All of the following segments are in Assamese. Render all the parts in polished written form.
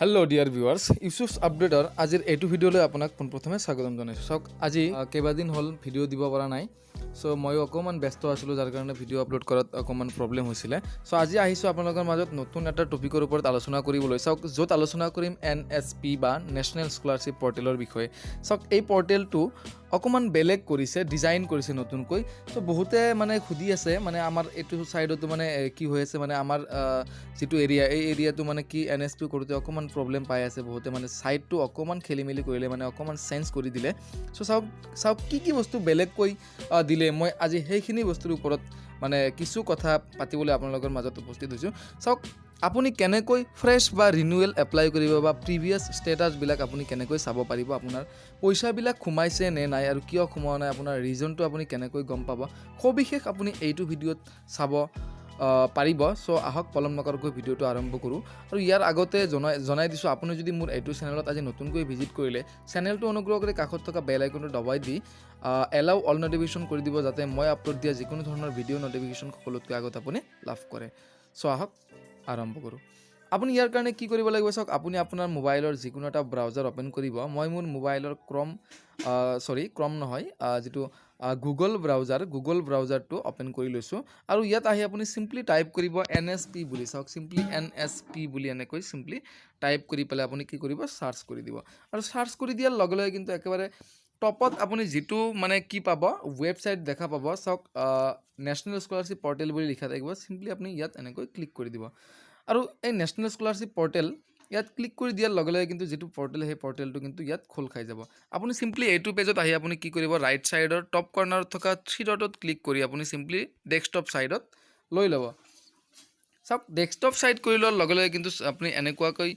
हेलो डियर व्यूअर्स इউসুফ আপডেটৰ আজিৰ এইটো ভিডিঅ'লৈ আপোনাক পোনপ্ৰথমে স্বাগতম জনাইছোঁ। চাওক আজি কেইবাদিন হ'ল ভিডিঅ' দিব পৰা নাই, চ' ময়ো অকণমান ব্যস্ত আছিলোঁ, যাৰ কাৰণে ভিডিঅ' আপলোড কৰাত অকণমান প্ৰব্লেম হৈছিলে। চ' আজি আহিছোঁ আপোনালোকৰ মাজত নতুন এটা টপিকৰ ওপৰত আলোচনা কৰিবলৈ। চাওক, য'ত আলোচনা কৰিম NSP বা নেশ্যনেল স্কলাৰশ্বিপ পৰ্টেলৰ বিষয়ে। চাওক, এই পৰ্টেলটো অকণমান বেলেগ কৰিছে, ডিজাইন কৰিছে নতুনকৈ। চ' বহুতে মানে সুধি আছে, মানে আমাৰ এইটো ছাইডতো মানে কি হৈ আছে, মানে আমাৰ যিটো এৰিয়া, এই এৰিয়াটো মানে কি NSP কৰোঁতে অকণমান প্ৰব্লেম পাই আছে বহুতে, মানে ছাইডটো অকণমান খেলি মেলি কৰিলে, মানে অকণমান চেঞ্জ কৰি দিলে। চ' চাওক কি বস্তু বেলেগকৈ দিলে, মই আজি সেইখিনি বস্তুৰ ওপৰত মানে কিছু কথা পাতিবলৈ আপোনালোকৰ মাজত উপস্থিত হৈছোঁ। চাওক, আপুনি কেনেকৈ ফ্ৰেছ বা ৰিনিউৱেল এপ্লাই কৰিব বা প্ৰিভিয়াছ ষ্টেটাছবিলাক আপুনি কেনেকৈ চাব পাৰিব, আপোনাৰ পইচাবিলাক সোমাইছে নে নাই আৰু কিয় সোমোৱা নাই, আপোনাৰ ৰিজনটো আপুনি কেনেকৈ গম পাব, সবিশেষ আপুনি এইটো ভিডিঅ'ত চাব পাৰিব। চ' আহক পলম নকৰাকৈ ভিডিঅ'টো আৰম্ভ কৰোঁ। আৰু ইয়াৰ আগতে জনাই দিছোঁ, আপুনি যদি মোৰ এইটো চেনেলত আজি নতুনকৈ ভিজিট কৰিলে, চেনেলটো অনুগ্ৰহ কৰি কাষত থকা বেল আইকনটো দবাই দি এলাউ অল নটিফিকেশ্যন কৰি দিব, যাতে মই আপলোড দিয়া যিকোনো ধৰণৰ ভিডিঅ' নটিফিকেশ্যন সকলোতকৈ আগত আপুনি লাভ কৰে। চ' আহক আৰম্ভ কৰোঁ। আপুনি ইয়াৰ কাৰণে কি কৰিব লাগিব, চাওক, আপুনি আপোনাৰ মোবাইলৰ যিকোনো এটা ব্ৰাউজাৰ অ'পেন কৰিব। মই মোৰ মোবাইলৰ ক্ৰম নহয়, যিটো গুগল ব্ৰাউজাৰটো অ'পেন কৰি লৈছোঁ। আৰু ইয়াত আহি আপুনি চিম্পলি টাইপ কৰিব NSP বুলি। চাওক, চিম্পলি NSP বুলি এনেকৈ চিম্পলি টাইপ কৰি পেলাই আপুনি কি কৰিব, চাৰ্চ কৰি দিব। আৰু চাৰ্চ কৰি দিয়াৰ লগে লগে কিন্তু একেবাৰে টপত আপুনি যিটো মানে কি পাব, ৱেবছাইট দেখা পাব। চাওক, নেশ্যনেল স্কলাৰশ্বিপ পৰ্টেল বুলি লিখা থাকিব। চিম্পলি আপুনি ইয়াত এনেকৈ ক্লিক কৰি দিব। আৰু এই নেশ্যনেল স্কলাৰশ্বিপ পৰ্টেল ইয়াত ক্লিক কৰি দিয়াৰ লগে লগে কিন্তু যিটো পৰ্টেল, সেই পৰ্টেলটো কিন্তু ইয়াত খোল খাই যাব। আপুনি চিম্পলি এইটো পেজত আহি আপুনি কি কৰিব, ৰাইট ছাইডৰ টপ কৰ্নাৰত থকা 3 ডটত ক্লিক কৰি আপুনি চিম্পলি ডেস্কটপ ছাইডত লৈ ল'ব। চাওক, ডেস্কটপ ছাইড কৰি লোৱাৰ লগে লগে কিন্তু আপুনি এনেকুৱাকৈ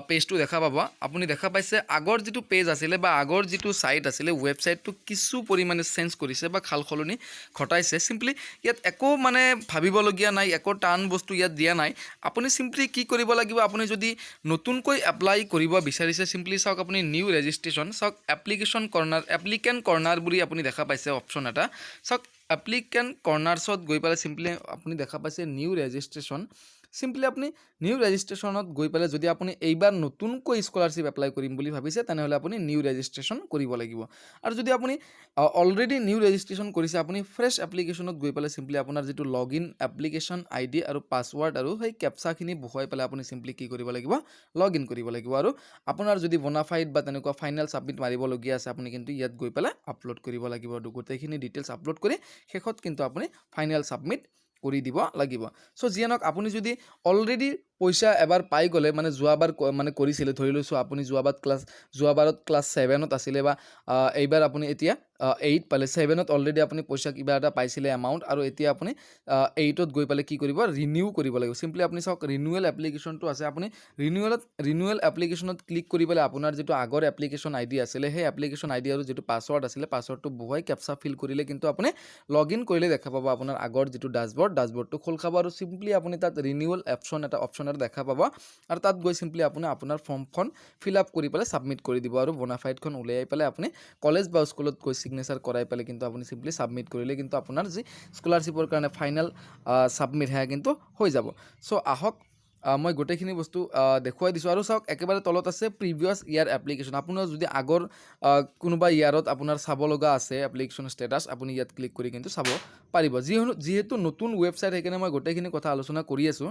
পেজটো দেখা পাব। আপুনি দেখা পাইছে আগৰ যিটো পেজ আছিলে বা আগৰ যিটো ছাইট আছিলে, ৱেবছাইটটো কিছু পৰিমাণে চেঞ্জ কৰিছে বা খাল সলনি ঘটাইছে। চিম্পলি ইয়াত একো মানে ভাবিবলগীয়া নাই, একো টান বস্তু ইয়াত দিয়া নাই। আপুনি চিম্পলি কি কৰিব লাগিব, আপুনি যদি নতুনকৈ এপ্লাই কৰিব বিচাৰিছে, চিম্পলি চাওক, আপুনি নিউ ৰেজিষ্ট্ৰেশ্যন, চাওক, এপ্লিকেণ্ট কৰ্নাৰ বুলি আপুনি দেখা পাইছে অপশ্যন এটা। চাওক, এপ্লিকেণ্ট কৰ্নাৰ্ছত গৈ পেলাই চিম্পলি আপুনি দেখা পাইছে নিউ ৰেজিষ্ট্ৰেশ্যন। চিম্পলি আপুনি নিউ ৰেজিষ্ট্ৰেশ্যনত গৈ পেলাই যদি আপুনি এইবাৰ নতুনকৈ স্কলাৰশ্বিপ এপ্লাই কৰিম বুলি ভাবিছে, তেনেহ'লে আপুনি নিউ ৰেজিষ্ট্ৰেশ্যন কৰিব লাগিব। আৰু যদি আপুনি অলৰেডি নিউ ৰেজিষ্ট্ৰেশ্যন কৰিছে, আপুনি ফ্ৰেছ এপ্লিকেশ্যনত গৈ পেলাই চিম্পলি আপোনাৰ যিটো লগ ইন এপ্লিকেশ্যন ID আৰু পাছৱাৰ্ড আৰু সেই কেপচাখিনি বহুৱাই পেলাই আপুনি চিম্পলি কি কৰিব লাগিব, লগ ইন কৰিব লাগিব। আৰু আপোনাৰ যদি বনাফাইড বা তেনেকুৱা ফাইনেল ছাবমিট মাৰিবলগীয়া আছে, আপুনি কিন্তু ইয়াত গৈ পেলাই আপলোড কৰিব লাগিব। আৰু গোটেইখিনি ডিটেইলছ আপলোড কৰি শেষত কিন্তু আপুনি ফাইনেল ছাবমিট কৰি দিব লাগিব। চ' যিয়ে নহওক, আপুনি যদি অলৰেডি পইচা এবাৰ পাই গ'লে, মানে যোৱাবাৰ মানে কৰিছিলে, ধৰি লৈছোঁ আপুনি যোৱাবাৰত ক্লাছ 7ত আছিলে বা এইবাৰ আপুনি এতিয়া 8 পালে, 7ত অলৰেডি আপুনি পইচা কিবা এটা পাইছিলে এমাউণ্ট, আৰু এতিয়া আপুনি 8ত গৈ পেলাই কি কৰিব, ৰিনিউ কৰিব লাগিব। চিম্পলি আপুনি চাওক, ৰিনিউৱেল এপ্লিকেশ্যনটো আছে, আপুনি ৰিনিউৱেল এপ্লিকেশ্যনত ক্লিক কৰি পেলাই আপোনাৰ যিটো আগৰ এপ্লিকেশ্যন ID আছিলে, সেই এপ্লিকেশ্যন ID আৰু যিটো পাছৱাৰ্ড আছিলে, পাছৱাৰ্ডটো বহুৱাই কেপচা ফিল কৰিলে কিন্তু আপুনি লগ ইন কৰিলে দেখা পাব আপোনাৰ আগৰ যিটো ডাছবৰ্ডটো খোল খাব। আৰু চিম্পলি আপুনি তাত ৰিনিউৱেল অপশ্যন এটা দেখা পাব। আৰু তাত গৈ চিম্পলি আপুনি আপোনাৰ ফৰ্মখন ফিল আপ কৰি পেলাই ছাবমিট কৰি দিব। আৰু বনাফাইডখন উলিয়াই পেলাই আপুনি কলেজ বা স্কুলত গৈ ছিগনেচাৰ কৰাই পেলাই কিন্তু আপুনি চিম্পলি ছাবমিট কৰিলে কিন্তু আপোনাৰ যি স্কলাৰশ্বিপৰ কাৰণে ফাইনেল ছাবমিট সেয়া কিন্তু হৈ যাব। চ' আহক, মই গোটেইখিনি বস্তু দেখুৱাই দিছোঁ। আৰু চাওক, একেবাৰে তলত আছে প্ৰিভিয়াছ ইয়াৰ এপ্লিকেশ্যন। আপোনাৰ যদি আগৰ কোনোবা ইয়াৰত আপোনাৰ চাব লগা আছে এপ্লিকেশ্যন ষ্টেটাছ, আপুনি ইয়াত ক্লিক কৰি কিন্তু চাব পাৰিব। যিহেতু নতুন ৱেবছাইট, সেইকাৰণে মই গোটেইখিনি কথা আলোচনা কৰি আছোঁ।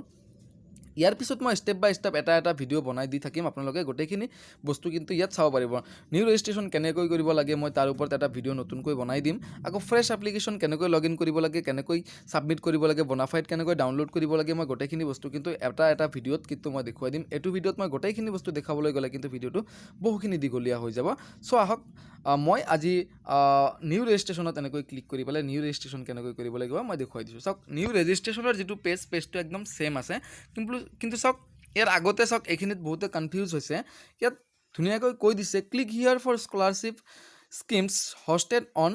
ইয়াৰ পিছত মই ষ্টেপ বাই ষ্টেপ এটা ভিডিঅ' বনাই দি থাকিম, আপোনালোকে গোটেইখিনি বস্তু কিন্তু ইয়াত চাব পাৰিব। নিউ ৰেজিষ্ট্ৰেশ্যন কেনেকৈ কৰিব লাগে, মই তাৰ ওপৰত এটা ভিডিঅ' নতুনকৈ বনাই দিম। আকৌ ফ্ৰেছ এপ্লিকেশ্যন কেনেকৈ লগ ইন কৰিব লাগে, কেনেকৈ ছাবমিট কৰিব লাগে, বনাফাইড কেনেকৈ ডাউনলোড কৰিব লাগে, মই গোটেইখিনি বস্তু কিন্তু এটা ভিডিঅ'ত কিন্তু মই দেখুৱাই দিম। এইটো ভিডিঅ'ত মই গোটেইখিনি বস্তু দেখাবলৈ গ'লে কিন্তু ভিডিঅ'টো বহুখিনি দীঘলীয়া হৈ যাব। চ' আহক, মই আজি নিউ ৰেজিষ্ট্ৰেশ্যনত এনেকৈ ক্লিক কৰি পেলাই নিউ ৰেজিষ্ট্ৰেশ্যন কেনেকৈ কৰিব লাগিব মই দেখুৱাই দিছোঁ। চাওক, নিউ ৰেজিষ্ট্ৰেশ্যনৰ যিটো পেজটো একদম ছেম আছে, কিন্তু চাওক, ইয়াৰ আগতে চাওক, এইখিনিত বহুতে কনফিউজ হৈছে। ইয়াত ধুনীয়াকৈ কৈ দিছে, click here for scholarship schemes hosted on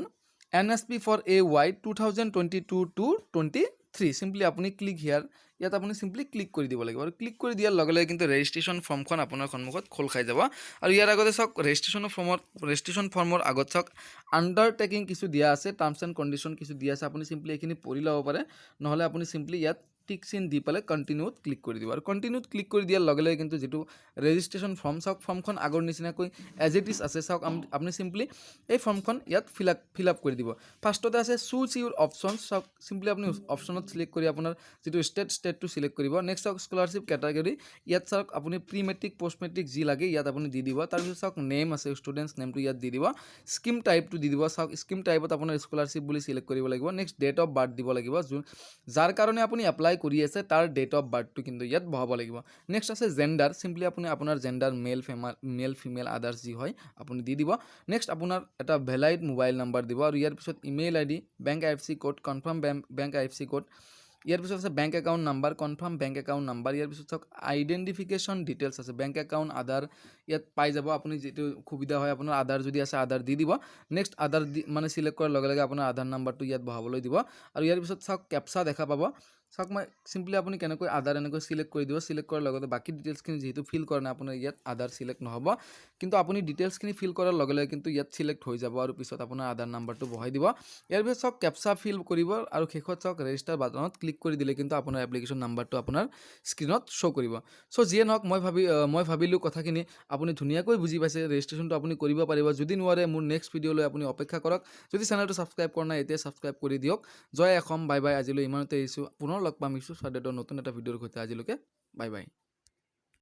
NSP for AY 2022-23। Simply আপুনি ক্লিক হিয়াৰ, ইয়াত আপুনি চিম্পলি ক্লিক কৰি দিব লাগিব। আৰু ক্লিক কৰি দিয়াৰ লগে লগে কিন্তু ৰেজিষ্ট্ৰেশ্যন ফৰ্মখন আপোনাৰ সন্মুখত খোল খাই যাব। আৰু ইয়াৰ আগতে চাওক, ৰেজিষ্ট্ৰেশ্যন ফৰ্মৰ আগত চাওক, আণ্ডাৰটেকিং কিছু দিয়া আছে, টাৰ্মছ এণ্ড কণ্ডিশ্যন কিছু দিয়া আছে। আপুনি চিম্পলি এইখিনি পঢ়ি ল'ব পাৰে, নহ'লে আপুনি চিম্পলি ইয়াত টিক চিন দি পেলাই কণ্টিনিউত ক্লিক কৰি দিব আৰু কণ্টিনিউত ক্লিক কৰি দিয়াৰ লগে লগে কিন্তু যিটো ৰেজিষ্ট্ৰেশ্যন ফৰ্ম চাওক ফৰ্মখন আগৰ নিচিনাকৈ এজ ইট ইজ আছে চাওক আপুনি চিম্পলি এই ফৰ্মখন ইয়াত ফিল আপ কৰি দিব ফাৰ্ষ্টতে আছে চুজ ইউৰ অপশ্যনছ চাওক চিম্পলি আপুনি অপশ্যনত চিলেক্ট কৰি আপোনাৰ যিটো ষ্টেটটো চিলেক্ট কৰিব নেক্সট চাওক স্কলাৰশ্বিপ কেটাগৰী ইয়াত চাওক আপুনি প্ৰি মেট্ৰিক পোষ্ট মেট্ৰিক যি লাগে ইয়াত আপুনি দি দিব তাৰপিছত চাওক নেম আছে ষ্টুডেণ্টছ নেমটো ইয়াত দি দিব স্কিম টাইপটো দি দিব চাওক স্কিম টাইপত আপোনাৰ স্কলাৰশ্বিপ বুলি চিলেক্ট কৰিব লাগিব নেক্সট ডেট অফ বাৰ্থ দিব লাগিব যাৰ কাৰণে আপুনি এপ্লাই কৰি আছে তাৰ ডেট অফ বাৰ্থটো কিন্তু ইয়াত বহাব লাগিব নেক্সট আছে জেণ্ডাৰ চিম্পলি আপুনি আপোনাৰ জেণ্ডাৰ মেল ফিমেল আদাৰ্ছ যি হয় আপুনি দি দিব নেক্সট আপোনাৰ এটা ভেলাইড মোবাইল নাম্বাৰ দিব আৰু ইয়াৰ পিছত email ID bank IFC code confirm bank IFC code ইয়াৰ পিছত আছে bank account number confirm bank account number ইয়াৰ পিছত চাওক আইডেণ্টিফিকেশ্যন ডিটেইলছ আছে বেংক একাউণ্ট আধাৰ ইয়াত পাই যাব আপুনি যিটো সুবিধা হয় আপোনাৰ আধাৰ যদি আছে আধাৰ দি দিব নেক্সট আধাৰ মানে চিলেক্ট কৰাৰ লগে লগে আপোনাৰ আধাৰ নাম্বাৰটো ইয়াত বহাবলৈ দিব আৰু ইয়াৰ পিছত চাওক কেপচা দেখা পাব চাওক মই চিম্পলি আপুনি কেনেকৈ আধাৰ এনেকৈ চিলেক্ট কৰি দিব চিলেক্ট কৰাৰ লগতে বাকী ডিটেইলছখিনি যিহেতু ফিল কৰা নাই আপোনাৰ ইয়াত আধাৰ চিলেক্ট নহ'ব কিন্তু আপুনি ডিটেইলছখিনি ফিল কৰাৰ লগে লগে কিন্তু ইয়াত চিলেক্ট হৈ যাব আৰু পিছত আপোনাৰ আধাৰ নাম্বাৰটো বহাই দিব ইয়াৰ পিছত চাওক কেপচা ফিল কৰিব আৰু শেষত চাওক ৰেজিষ্টাৰ বাটনত ক্লিক কৰি দিলে কিন্তু আপোনাৰ এপ্লিকেশ্যন নাম্বাৰটো আপোনাৰ স্ক্ৰীনত শ্ব' কৰিব চ' যিয়ে নহওক মই ভাবিলোঁ কথাখিনি আপুনি ধুনীয়াকৈ বুজি পাইছে ৰেজিষ্ট্ৰেশ্যনটো আপুনি কৰিব পাৰিব যদি নোৱাৰে মোৰ নেক্সট ভিডিঅ'লৈ আপুনি অপেক্ষা কৰক যদি চেনেলটো ছাবস্ক্ৰাইব কৰা নাই এতিয়া ছাবস্ক্ৰাইব কৰি দিয়ক জয় অসম বাই বাই আজিলৈ ইমানতে এৰিছোঁ পুনৰ লগ পাম ইছ্যু স্বাদৰ নতুন এটা ভিডিঅ'ৰ সৈতে আজিলৈকে বাই বাই